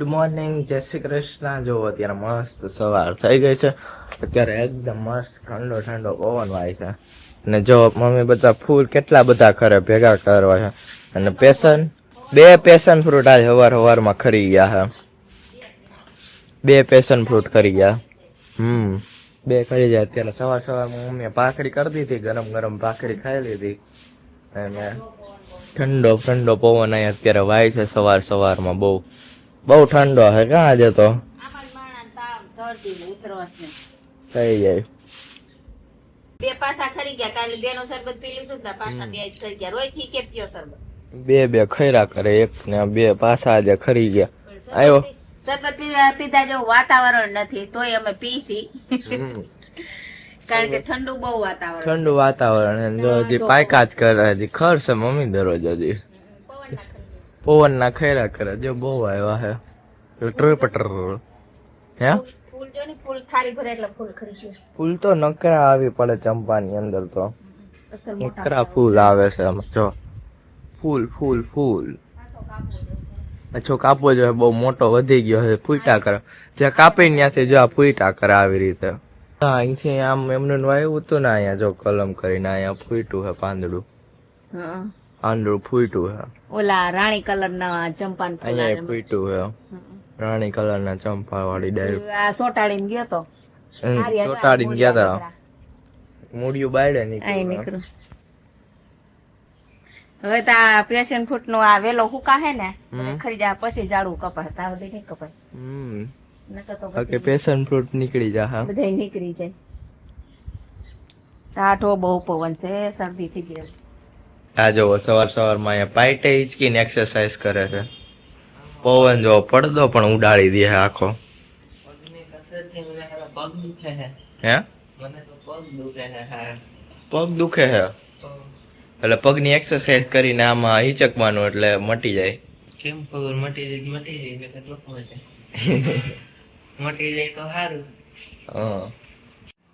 Good morning, જય શ્રી કૃષ્ણ. જો અત્યારે મસ્ત સવાર થઈ ગઈ છે. અત્યારે એકદમ મસ્ત ઠંડો ઠંડો પવન વાય છે. અને જો મમ્મી બધા ફૂલ કેટલા બધા ખરે ભેગા કરવા છે. અને બે પેશન ફ્રૂટ આજ સવારમાં ખરી ગયા છે. બે પેશન ફ્રૂટ ખરી ગયા. બે ખરી જાય. અત્યારે સવારમાં મમ્મીએ ભાખરી કરી દીધી, ગરમ ગરમ ભાખરી ખાઈ લીધી. અને ઠંડો ઠંડો પવન અહીંયા અત્યારે વાય છે સવારમાં. બહુ ઠંડો હે કા આજે તો થઈ જાય. બે પાસા ખરી ગયા. કાલે બેનો શરબત પી લીધું ને પાસા બે થઈ ગયા. રોય થી કે પીયો શરબત બે ખૈરા કરે, એક ને બે પાસા આજે ખરી ગયા. આવ્યો શરબત પીધા જેવું વાતાવરણ નથી તોય અમે પીસી કારણ કે ઠંડુ બહુ વાતાવરણ જો હજી પાયકા જ કરે. હજી ખરશે મમ્મી દરરોજ હજી પવન ના ખૈરા કરે. જો બહુ આવ્યા હે પટર હે ફૂલ તો નકરા આવી પડે ચંપાની અંદર. તો નકરા ફૂલ આવે છે જો ફૂલ અચ્છો કાપવો જોઈએ. બહુ મોટો વધી ગયો છે, ફૂટા કરે. જે કાપી ત્યાંથી જો આ ફૂટા કરે આવી રીતે. અહીંથી આમ એમનું વાયું હતું ને અહીંયા જો કલમ કરીને અહીંયા ફૂટ્યું છે પાંદડું ફૂટ્યું છે. ઓલા રાણી કલર ના ચંપા અહીંયા ફૂટ્યું છે. રાણી કલર ના ચંપા વાળી ડાયરી સોટાડીને ગયો તો ચોટાડીને ગયા તા. મૂળિયું બાયડે નીકળ્યું. હવે તો આ પેશન ફૂટ નો આ વેલો હુકા હે ને ખરીદા પછી ઝાડું કપાય. તાવ દે નહીં કપાય. ઓકે પેશન ફ્રૂટ નીકળી જા. હા બધા નીકળી જાય. ટાઢો બહુ પવન છે, શરદી થઈ ગઈ. આ જો સવારમાં અહીંયા પાઇટે હિચકીને એક્સરસાઇઝ કરે છે. પવન જો પડદો પણ ઉડાડી દે આખો. હે પગ દુખે છે એટલે પગની એક્સરસાઇઝ કરીને આમાં હિચકવાનું એટલે મટી જાય. કેમ ખબર મટી જાય તો સારું.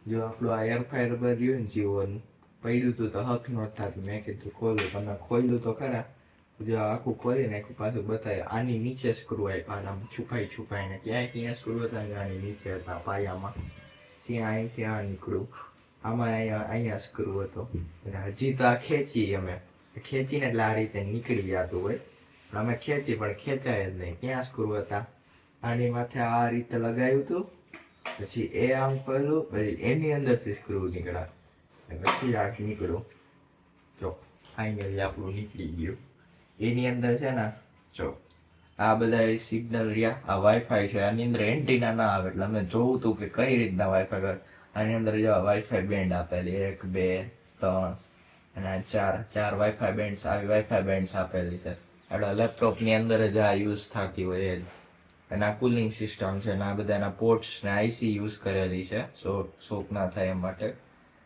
જો આપણું આ એર ફાયર રહ્યું ને જીવન પડ્યું તું તો હક નો થતું. મેં કીધું ખોલું, તમે ખોલ્યું તો ખરા. જો આખું ખોલી નાખ્યું, પાછું બતાવે. આની નીચે સ્ક્રૂ આપ્યા છુપાઈને ક્યાંય સ્ક્રૂ હતા આની નીચે હતા પાયામાં. અહીંથી આ નીકળ્યું, આમાં અહીંયા સ્ક્રૂ હતો. હજી તો આ ખેંચી અમે ખેંચીને એટલે આ રીતે નીકળી જતું હોય. અમે ખેંચી પણ ખેંચાય જ નહીં. ક્યાં સ્ક્રૂ હતા? આની માથે આ રીતે લગાવ્યું હતું, પછી એ આમ કર્યું, પછી એની અંદરથી સ્ક્રૂ નીકળ્યા, પછી આ નીકળ્યું. જો ફાઇનલી આપણું નીકળી ગયું. એની અંદર છે ને જો આ બધા સિગ્નલ રહ્યા. આ વાઈફાઈ છે, આની અંદર એન્ટીના ના આવે. એટલે અમે જોવું હતું કે કઈ રીતના વાઈફાઈ કરે. આની અંદર જો વાઈફાઈ બેન્ડ આપેલી 1 2 3 અને 4 વાઈફાઈ બેન્ડ્સ. આવી વાઈફાઈ બેન્ડ્સ આપેલી છે. એટલે લેપટોપ ની અંદર જ આ યુઝ થતી હોય એ જ. અને આ કુલિંગ સિસ્ટમ છે ને આ બધાના પોર્ટ્સ ને આઈસી યુઝ કરેલી છે શોક ના થાય એ માટે.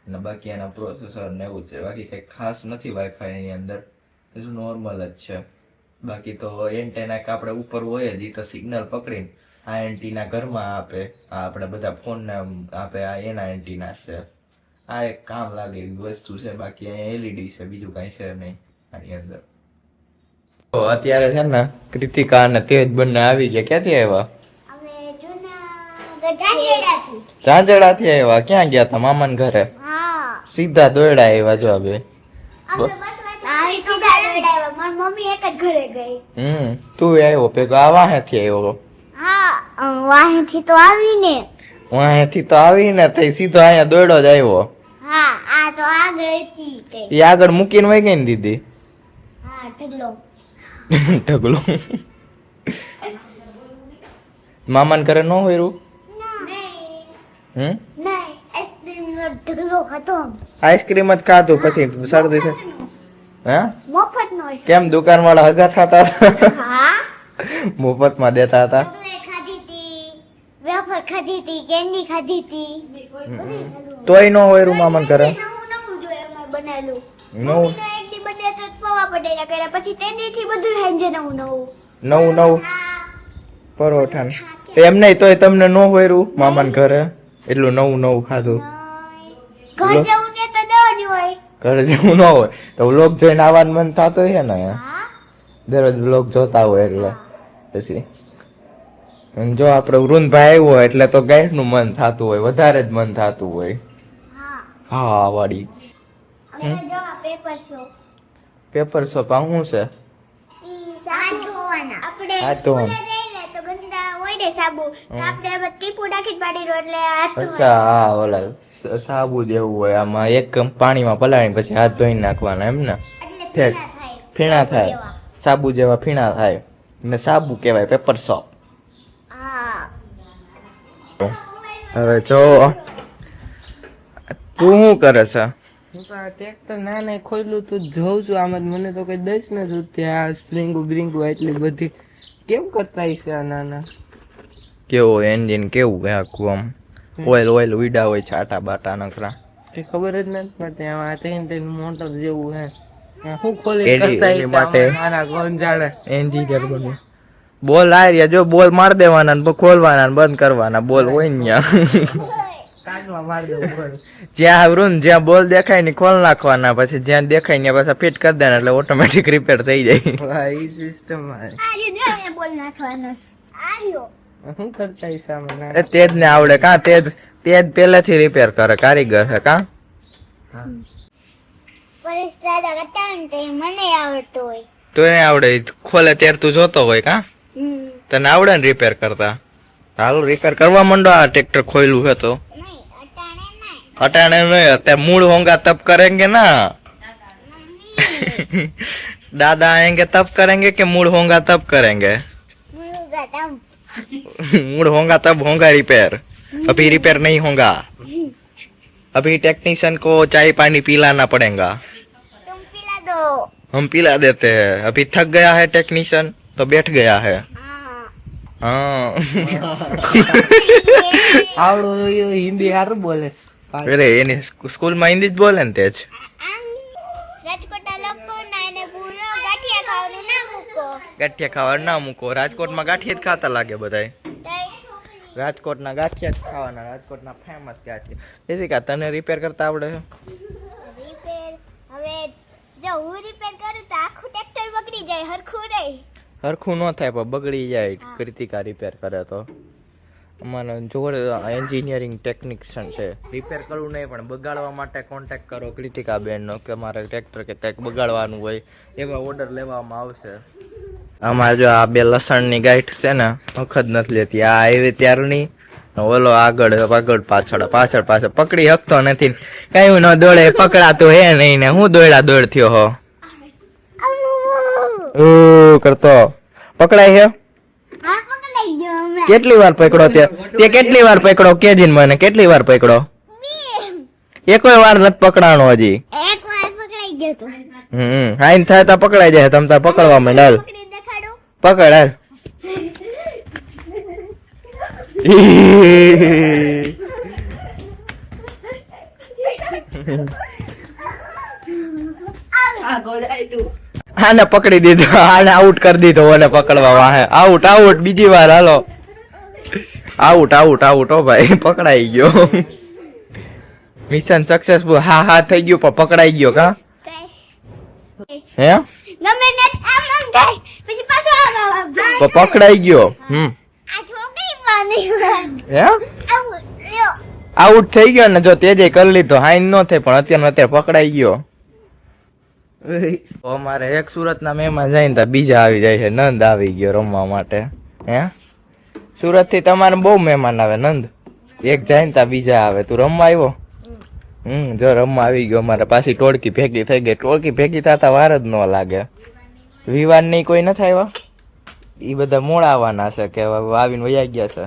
અને બાકી એના પ્રોસેસર ને એવું છે. બાકી કંઈ ખાસ નથી વાઈફાઈ એની અંદર, નોર્મલ જ છે. બાકી તો એન્ટેના આપણે ઉપર હોય જ, એ તો સિગ્નલ પકડીને આ એન્ટીના ઘરમાં આપે. આ આપણે બધા ફોનને આપે, આ એના એન્ટીના છે. આ એક કામ લાગે એવી વસ્તુ છે. બાકી અહીંયા એલઈડી છે, બીજું કાંઈ છે નહીં આની અંદર. તો અત્યારે છે ને કૃતિકા અને તેજ બંને આવી ગયા. ક્યાંથી આવ્યા? ચાંચડાથી આવ્યા. ક્યાં ગયા હતા? મામાના ઘરે સીધા દોયડા આવ્યા. જો બે તું આવ્યો ભેગો. આ વાહેથી આવ્યો? વાહેથી તો આવીને થઈ સીધો અહીંયા દોડ્યો જ આવ્યો. એ આગળ મૂકીને વહી ગઈ ને દીદી. ઢગલો મામાને ઘરે ન હોય રૂ? આઈસ્ક્રીમ જ ખાધું પછી શરદી છે. હે કેમ દુકાન વાળા હગા થતા હતા? મફતમાં દેતા હતા. તોય ન હોય રૂ મામાને ઘરે. નવું પરોઠા એમ નહી તોય તમને ન હોય રૂ મામાને ઘરે એટલું નવું ખાધું. ઘરે જેવું ન હોય તો વ્લોગ જોઈને આવવાનું મન થતું હોય ને. દરરોજ વ્લોગ જોતા હોય એટલે પછી અને જો આપણે વૃંદભાઈ આવ્યો હોય એટલે તો ગાય નું મન થતું હોય, વધારે જ મન થતું હોય. હા હા વાળી હવે જો આ પેપર શો પેપર સોપ આ શું છે? ઈ સાબુ ધોવાના આપણે હાથ સ્કૂલે ધોવાના. જઈને તો ગંદા હોય ને સાબુ તો આપણે હવે ટીપુ નાખી જ પાડી દો એટલે હાથ ધોવાના. અચ્છા હા ઓલા સાબુ જેવું હોય આમાં એક પાણીમાં પલાળીને પછી હાથ ધોઈ નાખવાના એમ ને? એટલે ઠીક. ફીણા થાય ફીણા થાય, સાબુ જેવા ફીણા થાય ને સાબુ કહેવાય પેપર સોપ. હા હવે જો તું શું કરે છે? હું તો આ ટ્રેક્ટર નાના ખોલ્યું તું જોઉં છું આમાં જ મને તો કઈ દઈશ ને તું ત્યાં સ્પ્રિંગુ બ્રિંગુ એટલી બધી કેમ કરતા હશે આ નાના? કેવું એન્જિન કેવું હે આખું આમ ઓઇલ ઓઇલ ઉડા હોય છાટા બાટા નખરા. એ ખબર જ નથી પડતી આમાં ટ્રેન મોટર જેવું હે શું ખોલી એની- કરતા એની હશે માટે- આમાં મારા કોણ જાણે. એન્જિનિયર બને. બોલ આ રહ્યા જો બોલ માર દેવાના ને ખોલવાના ને બંધ કરવાના બોલ હોય ને ત્યાં. કાનમાં મારી દઉં બોલ. જ્યાં આવરું ને જ્યાં બોલ દેખાય ને ખોલ નાખવાના પછી જ્યાં દેખાય ને પાછા ફિટ કરી દેવાના એટલે ઓટોમેટિક રિપેર થઈ જાય. વાહ, ઈ સિસ્ટમ આર્યો જો અહીંયા બોલ નાખવાનો આર્યો શું કરતા હશે આમાં એ નાના? તેજ ને આવડે કા તેજ પહેલેથી રિપેર કરે કારીગર છે કા. પરેશ દાદા કરતા હોય ને તો એ મને આવડતું હોય તો એને આવડે ખોલે ત્યારે તું જોતો હોય કા તને આવડે ને રિપેર કરતા. હાલો રિપેર કરવા માંડો આ ટ્રેક્ટર ખોયલું છે તો. નહીં અટાણે નહીં અટાણે નહીં અત્યારે મૂળ હોંગા તપ કરેંગે ના. दादा आएंगे तब करेंगे कि मूड होगा तब करेंगे? मुर्गा तब मूड होगा तब होगा रिपेयर, अभी रिपेयर नहीं होगा. अभी टेक्नीशियन को चाय पानी पिलाना पड़ेगा. तुम पिला दो हम पिला देते हैं. अभी थक गया है टेक्नीशियन तो बैठ गया है. हाँ हाँ. આવડું એ હિન્દી હારું બોલે છે. અરે એની સ્કૂલમાં હિન્દી જ બોલે ને તેજ. રાજકોટના લોકો ના એને પૂરો ગાંઠિયા ખાવાનું ના મૂકો ગાંઠિયા ખાવા ના મૂકો. રાજકોટમાં ગાંઠિયા જ ખાતા લાગે બધાય. રાજકોટના ગાંઠિયા જ ખાવાના, રાજકોટના ફેમસ ગાંઠિયા. તેથી કા તને રિપેર કરતા આવડે છે? રિપેર હવે જો હું રિપેર કરું તો આખું ટ્રેક્ટર બગડી જાય હરખું નહીં હરખું ન થાય પણ બગડી જાય. કૃતિકા રિપેર કરે તો અમારે જોડે એન્જિનિયરિંગ ટેકનિશિયન છે. રિપેર કરવું નહીં પણ બગાડવા માટે કોન્ટેક્ટ કરો કૃતિકા બેનનો કે મારે ટ્રેક્ટર કે કંઈક બગાડવાનું હોય એવા ઓર્ડર લેવામાં આવશે. આમાં જો આ બે લસણની ગાંઠ છે ને વખત નથી લેતી. આ આવી ત્યારની ઓલો આગળ આગળ પાછળ પાછળ પાછળ પકડી શકતો નથી. કઈ ન દોડે પકડાતું હે નહીં ને હું દોડ્યા દોડ થયો હો કરતો પકડાય છે. હા પકડાઈ ગયો હમણાં કેટલી વાર પકડો તે કેટલી વાર પકડો કેજીન મને કેટલી વાર પકડો? એકોય વાર નથી પકડાણો હજી. એક વાર પકડાઈ ગયો તો હાઈન થાય તો પકડાઈ જાય. તમ તાર પકડવા માંડ. પકડી દેખાડું પકડ હાલ. આને પકડી દીધો, આને આઉટ કરી દીધો. ઓને પકડવા વાહે આઉટ આઉટ બીજી વાર હાલો આઉટ આઉટ આઉટ. ઓ ભાઈ પકડાઈ ગયો. Mission successful. હા હા થઈ ગયું પણ પકડાઈ ગયો કા હે ગમે ને આમ આમ જાય પછી પાછો આમ તો પકડાઈ ગયો. આ છોકરી બાંધી હે આવું લ્યો આઉટ થઈ ગયો ને જો તેજે કરી લીધો. હાઈન ન થાય પણ અત્યારે પકડાઈ ગયો. તો અમારે એક સુરતના મહેમાન જાય ને તો બીજા આવી જાય છે. નંદ આવી ગયો રમવા માટે. હે સુરત થી તમારે બહુ મહેમાન આવે નંદ. એક જાય ને તો બીજા આવે. તું રમવા આવ્યો? જો રમવા આવી ગયો. અમારે પાછી ટોળકી ભેગી થઈ ગઈ. ટોળકી ભેગી થતા વાર જ ન લાગે. વિવાન નહીં કોઈ નથી આવ્યા. એ બધા મોડા આવવાના છે કે આવીને વૈયા ગયા છે.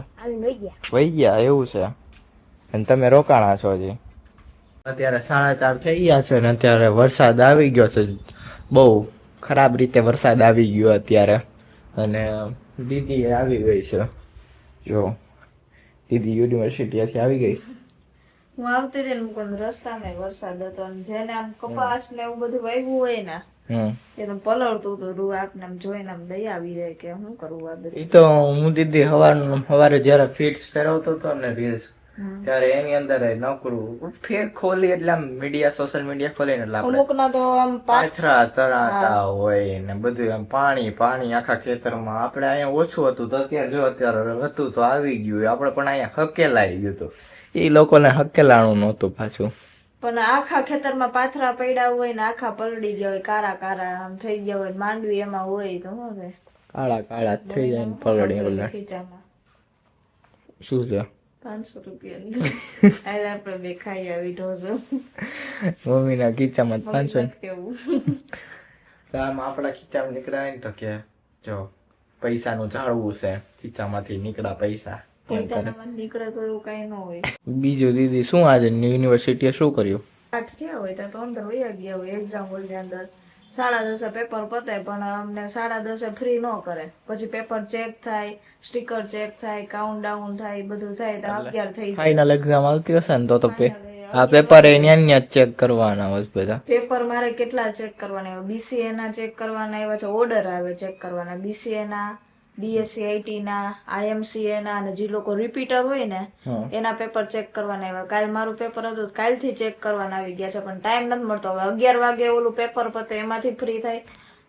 વહી ગયા એવું છે. અને તમે રોકાણા છો હજી. અત્યારે 4:30 થઈ ગયા છે ને અત્યારે વરસાદ આવી ગયો છે. બહુ ખરાબ રીતે વરસાદ આવી ગયો અત્યારે. અને દીદી આવી ગઈ છે. જો દીદી યુનિવર્સિટીથી આવી ગઈ. હું આવતી હતી ને કોઈ રસ્તામાં વરસાદ હતો અને જેને આમ કપાસ ને એવું બધું વાવ્યું હોય ને એને પલળતું હતું રૂ આપને આમ જોઈને આમ દયા આવી જાય કે શું કરવું આ બધું. એ તો હું દીદી સવારે જયારે ફિટ્સ ફેરવતો હતો ને રીલ્સ ત્યારે એની અંદર નકરું ફેક ખોલી એટલે આમ મીડિયા સોશિયલ મીડિયા ખોલીને એટલે આપણે અમુક ના તો આમ પાથરા ચડાતા હોય ને બધું આમ પાણી આખા ખેતરમાં આપણે અહીંયા ઓછું હતું તો અત્યારે જો અત્યારે હતું તો આવી ગયું આપણે પણ અહીંયા હકેલાઈ ગયું હતું એ લોકોને હકેલાણું નહોતું પાછું પણ આખા ખેતરમાં પાથરા પડ્યા હોય ને આખા પલળી ગયા હોય કારા કારા આમ થઈ ગયા હોય માંડવી એમાં હોય તો શું છે કાળા થઈ જાય ને પલળી એટલે ખીચામાં શું છે 500 રૂપિયા આલે આપણે બે ખાઈ આવી ઢોસો મમ્મીના ખીચામાં 500 કેવું આમ આપણા ખીચામાં નીકળાય ને તો કે જો પૈસાનું ઝાડવું છે ખીચામાંથી નીકળ્યા પૈસા પોતાનામાં નીકળે તો એવું કઈ ન હોય બીજું દીદી શું આજે યુનિવર્સિટીએ શું કર્યું 8 થયા હોય તો અંદર વયા ગયા હોય એક્ઝામ હોલની અંદર 10:30 પેપર પતે પણ અમને 10:30 ફ્રી ન કરે પછી પેપર ચેક થાય સ્ટીકર ચેક થાય કાઉન્ટ ડાઉન થાય બધું થાય તો 11 થઈ જાય ફાઇનલ એક્ઝામ આવતી હશે ને તો આ પેપર એ ન્યા ચેક કરવાના હોય બધા પેપર મારે કેટલા ચેક કરવાના આવે બીસીએ ના ચેક કરવાના આવ્યા છે ઓર્ડર આવે ચેક કરવાના બીસીએ ના બીએસસી આઈટી ના આઈએમસીએ ના અને જે લોકો રિપીટર હોય ને એના પેપર ચેક કરવાના આવ્યા કાલ મારું પેપર હતું કાલથી ચેક કરવાના આવી ગયા છે પણ ટાઈમ નથી મળતો હવે 11 વાગે ઓલું પેપર પતે એમાંથી ફ્રી થાય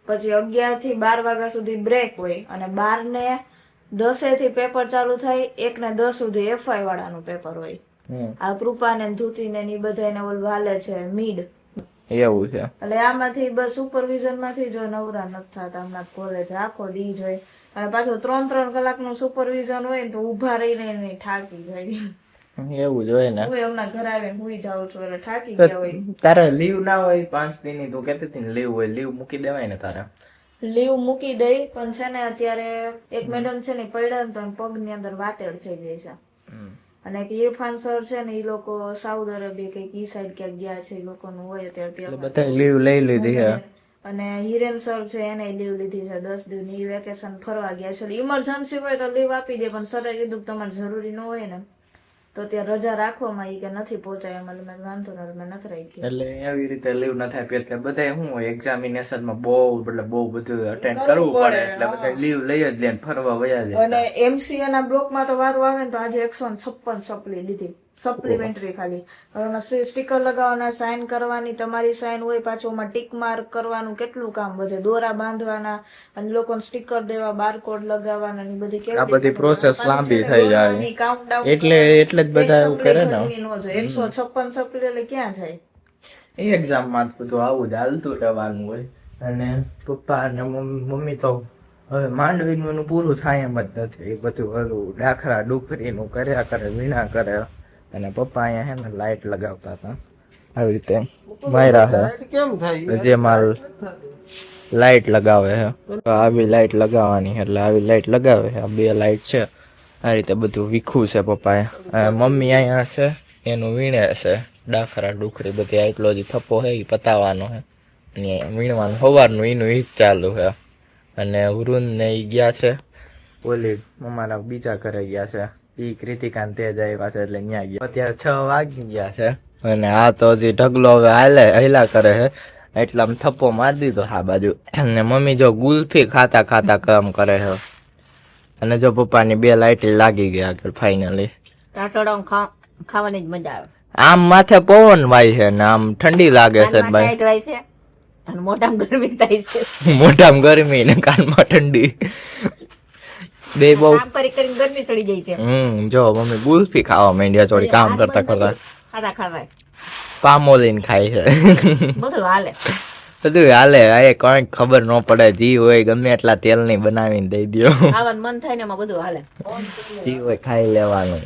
પછી 11 થી 12 વાગ્યા સુધી બ્રેક હોય અને 12 ને 10 થી પેપર ચાલુ થાય 1 ને 10 સુધી એફઆઈ વાળાનું પેપર હોય આ કૃપા ને ધૂતી ને એ બધાને ઓલું હાલે છે મીડ એવું છે એટલે આમાંથી બસ સુપરવિઝન માંથી જો નવરા નથી થતા હમણાં કોલેજ આખો દી જોઈ અને પાછું 3-3 કલાકનું સુપરવિઝન હોય ને તો ઉભા રહીને થાકી જાય એવું જ હોય ને હું હમણાં ઘરે આવીને હુઈ જાઉં છું એટલે થાકી ગયા હોય તારે લીવ ના હોય 5 દિનની તું કહેતી હતી ને લીવ હોય લીવ મૂકી દેવાય ને તારે લીવ મૂકી દઈ પણ છે ને અત્યારે એક મેડમ છે ને પડ્યા ને તો પગની અંદર વાતેડ થઈ ગઈ છે અને એક ઇરફાન સર છે ને એ લોકો સાઉદી અરેબિયા કઈક ઈ સાઈડ ક્યાંક ગયા છે એ લોકોનું હોય અત્યારે બધા લીવ લઈ લીધી છે અને હિરેન સર છે એને લીવ લીધી છે 10 દિવસની વેકેશન ફરવા ગયા છે ઇમરજન્સી હોય તો લીવ આપી દે પણ સરે કીધું કે તમારે જરૂરી ન હોય ને તો ત્યાં રજા રાખવામાં ઈ કે નથી પહોંચાય એમાં મેં વાંધો ન મેં નથી રાખી એટલે એવી રીતે લીવ ના થાય એટલે બધા શું હોય એક્ઝામિનેશનમાં બહુ બધું અટેન્ડ કરવું પડે એટલે બધા લીવ લઈ જ લે ફરવા વયા જાય અને એમસીએ ના બ્લોકમાં તો વારો આવે ને તો આજે 156 સપ્લી લીધી સપ્લિમેન્ટરી ખાલી હવે એમાં સ્ટીકર લગાવવાના સાઇન કરવાની તમારી સાઇન હોય પાછું એમાં ટીક માર્ક કરવાનું કેટલું કામ વધે દોરા બાંધવાના અને લોકોને સ્ટીકર દેવા બારકોડ લગાવવાના ની બધી આ બધી પ્રોસેસ લાંબી થઈ જાય એટલે જ બધા એવું કરે ને 156 સપ્લી એટલે ક્યાં જાય એ એક્ઝામ માં બધું આવું જ હાલતું રહેવાનું હોય અને પપ્પા અને મમ્મી તો હવે માંડવીનું પૂરું થાય એમ જ નથી એ બધું હલું ડાખરા ડુકરીનું કર્યા કરે વીણા કરે અને પપ્પા અહીંયા હે ને લાઈટ લગાવતા હતા આવી રીતે માયરા છે કેમ થાય જે મારું લાઈટ લગાવે છે આવી લાઈટ લગાવવાની એટલે આવી લાઈટ લગાવે છે આ બે લાઈટ છે આ રીતે બધું વીખું છે પપ્પાએ મમ્મી અહીંયા છે એનું વીણે છે ડાખરા ડુકરી બધી આટલો જ થપ્પો છે એ પતાવવાનો છે અને વીણવાનું સવારનું એનું ઈ ચાલુ છે અને વરુણ ને ઈ ગયા છે ઓલી મમ્માના બીજા ઘરે ગયા છે ઈ કૃતિકાન તેજ આવ્યા છે એટલે ન્યા ગયા અત્યારે 6 વાગી ગયા છે અને આ તો હજી ઢગલો હવે હૈલા કરે છે એટલે આમ થપ્પો મારી દીધો આ બાજુ અને મમ્મી જો ગુલ્ફી ખાતા કામ કરે છે અને જો પપ્પાની બે લાઈટ લાગી ગયા આગળ ફાઇનલી ખાવાની જ મજા આવે આમ માથે પવન વાય છે ને આમ ઠંડી લાગે છે ભાઈ હોય છે અને મોઢામાં ગરમી થાય છે મોઢામાં ગરમી ને કાનમાં ઠંડી બે બહુ કામ કરી ગરમી ચડી જાય છે જો મમ્મી ગુલ્ફી ખાવા માંડ્યા થોડી કામ કરતા ખાતા પામોલીન ખાય છે બધું હાલે બધું હાલે એ કોઈ ખબર ન પડે જી હોય ગમે એટલા તેલ ની બનાવીને દઈ દો ખાવાનું મન થાય ને એમાં બધું હાલે જી હોય ખાઈ લેવાનું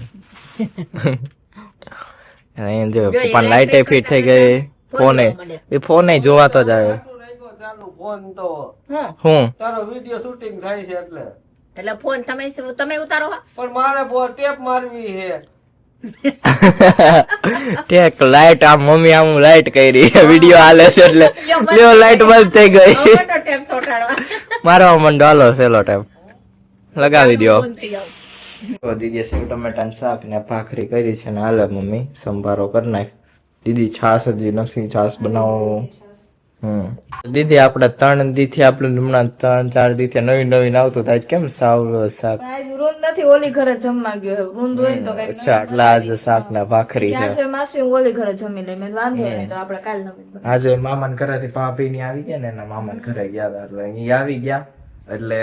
જો પપ્પા લાઈટ ફિટ થઈ ગઈ ફોને જોવા તો જાય ફોન તો હું તારો વિડિયો શૂટિંગ થાય છે એટલે ફોન તમે ઉતારો પણ મારે બહુ ટેપ મારવી છે ટેક લાઈટ આમ મમ્મી આમ લાઈટ કરી વિડિયો હાલે છે એટલે લ્યો લાઈટ બંધ થઈ ગઈ ટેપ સોટાડવા મારો મંડો હાલો સેલો ટેપ લગાવી દો દીદી સેવ ટમેટાનું શાક ને ભાખરી કરી છે ને હાલે મમ્મી સંભારો કરી નાખ દીદી છાશ હજી નથી છાશ બનાવો દીદી આપણે 3 દી થી આપણે હમણાં 3-4 દી થી નવીન આવતું થાય કેમ સાવલું શાક આજ વૃંદ નથી, ઓલી ઘરે જમવા ગયો છે. વૃંદ હોય ને તો કઈક અચ્છા એટલે આજે શાક ને ભાખરી છે આજે માસી હું ઓલી ઘરે જમી લે. મેં વાંધો નહીં, તો આપણે કાલ નવીન આજે મામાન ઘરેથી ભાભી ની આવી ગયા ને એના મામાન ઘરે ગયા હતા એટલે અહીં આવી ગયા એટલે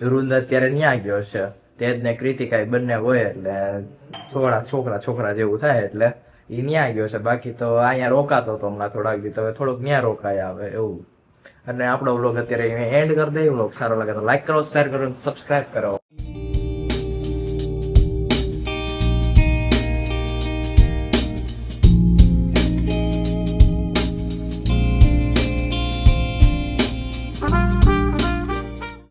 વૃંદ અત્યારે ન્યા ગયો છે. તેજ ને કૃતિકા બંને હોય એટલે છોકરા જેવું થાય એટલે ઈ ન્યા ગયો છે. બાકી તો અહીંયા રોકાતો હતો હમણાં થોડાક દી, તો હવે થોડુંક ન્યા રોકાય આવે એવું. અને આપણો વ્લોગ અત્યારે એન્ડ કરી દઈએ. વ્લોગ સારો લાગે તો લાઈક કરો, શેર કરો, સબસ્ક્રાઇબ કરો.